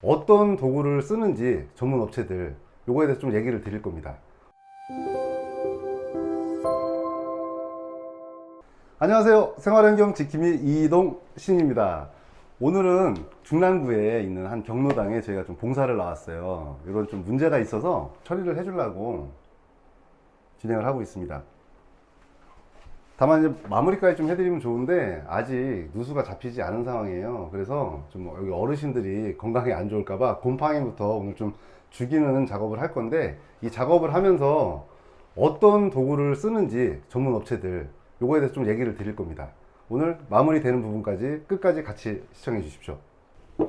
어떤 도구를 쓰는지 전문 업체들 요거에 대해서 좀 얘기를 드릴 겁니다. 안녕하세요. 생활환경 지킴이 이동 신입니다. 오늘은 중랑구에 있는 한 경로당에 저희가 좀 봉사를 나왔어요. 이런 좀 문제가 있어서 처리를 해주려고 진행을 하고 있습니다. 다만 이제 마무리까지 좀 해드리면 좋은데 아직 누수가 잡히지 않은 상황이에요. 그래서 좀 여기 어르신들이 건강에 안 좋을까봐 곰팡이부터 오늘 좀 죽이는 작업을 할 건데, 이 작업을 하면서 어떤 도구를 쓰는지 전문 업체들 요거에 대해서 좀 얘기를 드릴 겁니다. 오늘 마무리되는 부분까지 끝까지 같이 시청해 주십시오.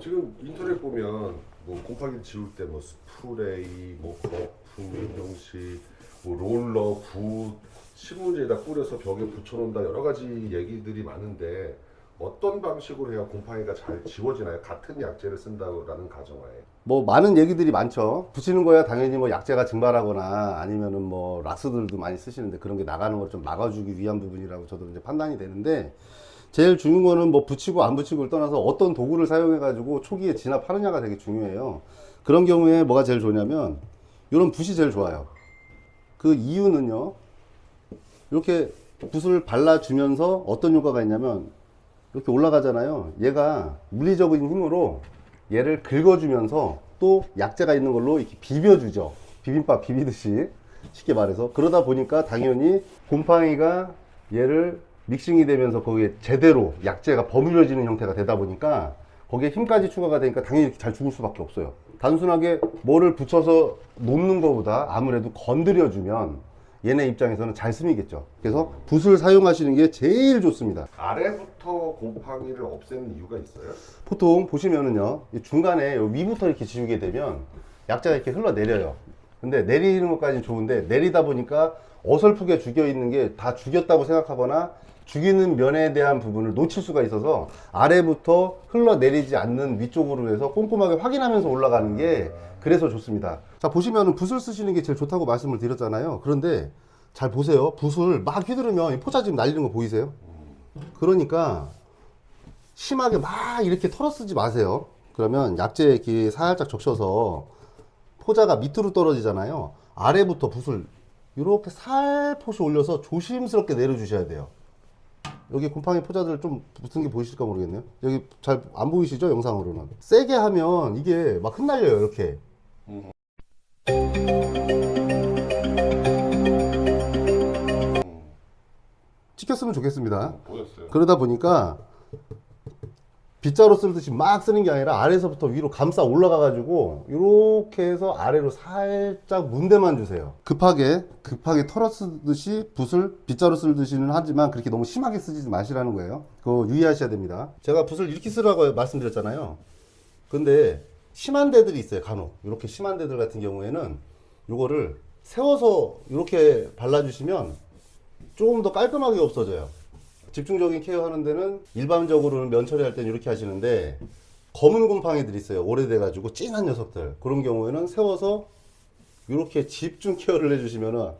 지금 인터넷 보면 뭐 곰팡이 지울 때 뭐 스프레이, 뭐 거품, 용시, 뭐 롤러, 붓, 신문지에다 뿌려서 벽에 붙여놓는다 여러 가지 얘기들이 많은데 어떤 방식으로 해야 곰팡이가 잘 지워지나요? 같은 약재를 쓴다라는 가정하에. 뭐 많은 얘기들이 많죠. 붙이는 거야 당연히 뭐 약재가 증발하거나 아니면은 뭐 락스들도 많이 쓰시는데 그런 게 나가는 걸 좀 막아주기 위한 부분이라고 저도 이제 판단이 되는데, 제일 중요한 거는 뭐 붙이고 안 붙이고를 떠나서 어떤 도구를 사용해 가지고 초기에 진압하느냐가 되게 중요해요. 그런 경우에 뭐가 제일 좋냐면 이런 붓이 제일 좋아요. 그 이유는요, 이렇게 붓을 발라주면서 어떤 효과가 있냐면 이렇게 올라가잖아요. 얘가 물리적인 힘으로 얘를 긁어주면서 또 약재가 있는 걸로 이렇게 비벼주죠. 비빔밥 비비듯이, 쉽게 말해서. 그러다 보니까 당연히 곰팡이가 얘를 믹싱이 되면서 거기에 제대로 약재가 버무려지는 형태가 되다 보니까 거기에 힘까지 추가가 되니까 당연히 이렇게 잘 죽을 수밖에 없어요. 단순하게 뭐를 붙여서 놓는 것보다 아무래도 건드려주면 얘네 입장에서는 잘 스미겠죠. 그래서 붓을 사용하시는 게 제일 좋습니다. 아래부터 곰팡이를 없애는 이유가 있어요? 보통 보시면은요, 이 중간에 위부터 이렇게 지우게 되면 약재가 이렇게 흘러내려요. 근데 내리는 것까지는 좋은데 내리다 보니까 어설프게 죽여 있는 게 다 죽였다고 생각하거나 죽이는 면에 대한 부분을 놓칠 수가 있어서 아래부터 흘러내리지 않는 위쪽으로 해서 꼼꼼하게 확인하면서 올라가는 게 그래서 좋습니다. 자, 보시면은 붓을 쓰시는 게 제일 좋다고 말씀을 드렸잖아요. 그런데 잘 보세요. 붓을 막 휘두르면 이 포자 지금 날리는 거 보이세요? 그러니까 심하게 막 이렇게 털어 쓰지 마세요. 그러면 약재 이렇게 살짝 적셔서 포자가 밑으로 떨어지잖아요. 아래부터 붓을 이렇게 살포시 올려서 조심스럽게 내려주셔야 돼요. 여기 곰팡이 포자들 좀 붙은 게 보이실까 모르겠네요. 여기 잘 안 보이시죠? 영상으로는. 세게 하면 이게 막 흩날려요. 이렇게. 찍혔으면 좋겠습니다. 보였어요. 그러다 보니까 빗자루 쓰듯이 막 쓰는 게 아니라 아래서부터 위로 감싸 올라가 가지고 이렇게 해서 아래로 살짝 문대만 주세요. 급하게 털어 쓰듯이 붓을 빗자루 쓰듯이는 하지만 그렇게 너무 심하게 쓰지 마시라는 거예요. 그거 유의하셔야 됩니다. 제가 붓을 이렇게 쓰라고 말씀드렸잖아요. 근데 심한 데들이 있어요. 간혹 이렇게 심한 데들 같은 경우에는 요거를 세워서 이렇게 발라주시면 조금 더 깔끔하게 없어져요. 집중적인 케어 하는 데는 일반적으로는 면 처리할 때는 이렇게 하시는데, 검은 곰팡이들이 있어요. 오래돼가지고 찐한 녀석들. 그런 경우에는 세워서 이렇게 집중 케어를 해주시면은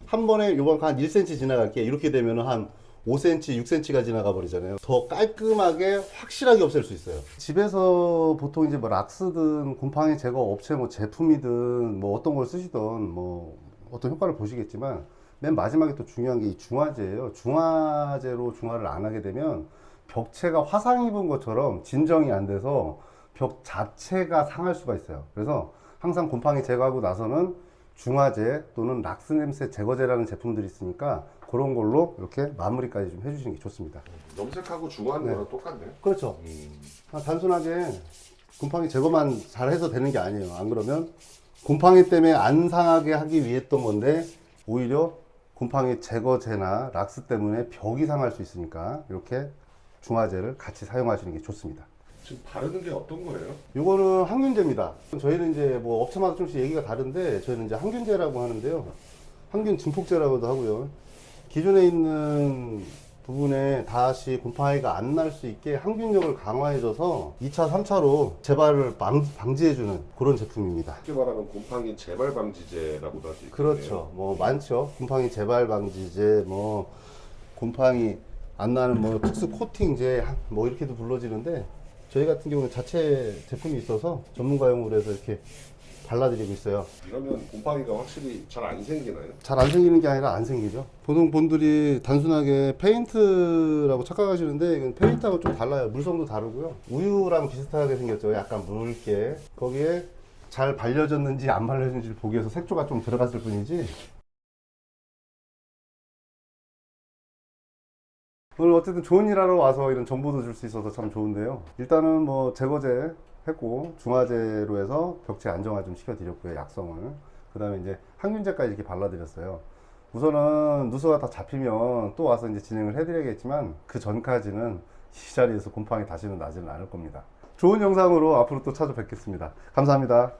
한 번에 요번 한 1cm 지나갈게. 이렇게 되면은 한 5cm, 6cm가 지나가 버리잖아요. 더 깔끔하게 확실하게 없앨 수 있어요. 집에서 보통 이제 뭐 락스든 곰팡이 제거 업체 뭐 제품이든 뭐 어떤 걸 쓰시든 뭐 어떤 효과를 보시겠지만, 맨 마지막에 또 중요한 게 이 중화제예요. 중화제로 중화를 안 하게 되면 벽체가 화상 입은 것처럼 진정이 안 돼서 벽 자체가 상할 수가 있어요. 그래서 항상 곰팡이 제거하고 나서는 중화제 또는 락스 냄새 제거제라는 제품들이 있으니까 그런 걸로 이렇게 마무리까지 좀 해주시는 게 좋습니다. 염색하고 중화하는 네. 거랑 똑같네요. 그렇죠. 단순하게 곰팡이 제거만 잘 해서 되는 게 아니에요. 안 그러면 곰팡이 때문에 안 상하게 하기 위해 했던 건데 오히려 곰팡이 제거제나 락스 때문에 벽이 상할 수 있으니까 이렇게 중화제를 같이 사용하시는 게 좋습니다. 지금 바르는 게 어떤 거예요? 이거는 항균제입니다. 저희는 이제 뭐 업체마다 조금씩 얘기가 다른데 저희는 이제 항균제라고 하는데요. 항균 증폭제라고도 하고요. 기존에 있는 부분에 다시 곰팡이가 안 날 수 있게 항균력을 강화해줘서 2차, 3차로 재발을 방지해주는 그런 제품입니다. 쉽게 말하면 곰팡이 재발 방지제라고도 할 수 있겠네요. 그렇죠. 뭐 많죠. 곰팡이 재발 방지제, 뭐 곰팡이 안 나는 뭐 특수 코팅제, 뭐 이렇게도 불러지는데 저희 같은 경우는 자체 제품이 있어서 전문가용으로 해서 이렇게 발라드리고 있어요. 이러면 곰팡이가 확실히 잘 안 생기나요? 잘 안 생기는 게 아니라 안 생기죠. 보통 분들이 단순하게 페인트라고 착각하시는데 이건 페인트하고 좀 달라요. 물성도 다르고요. 우유랑 비슷하게 생겼죠. 약간 묽게. 거기에 잘 발려졌는지 안 발려졌는지 보기 위해서 색조가 좀 들어갔을 뿐이지. 오늘 어쨌든 좋은 일 하러 와서 이런 정보도 줄 수 있어서 참 좋은데요. 일단은 뭐 제거제 했고 중화제로 해서 벽체 안정화 좀 시켜드렸고요. 약성을. 그 다음에 이제 항균제까지 이렇게 발라드렸어요. 우선은 누수가 다 잡히면 또 와서 이제 진행을 해드려야겠지만 그 전까지는 이 자리에서 곰팡이 다시는 나지는 않을 겁니다. 좋은 영상으로 앞으로 또 찾아뵙겠습니다. 감사합니다.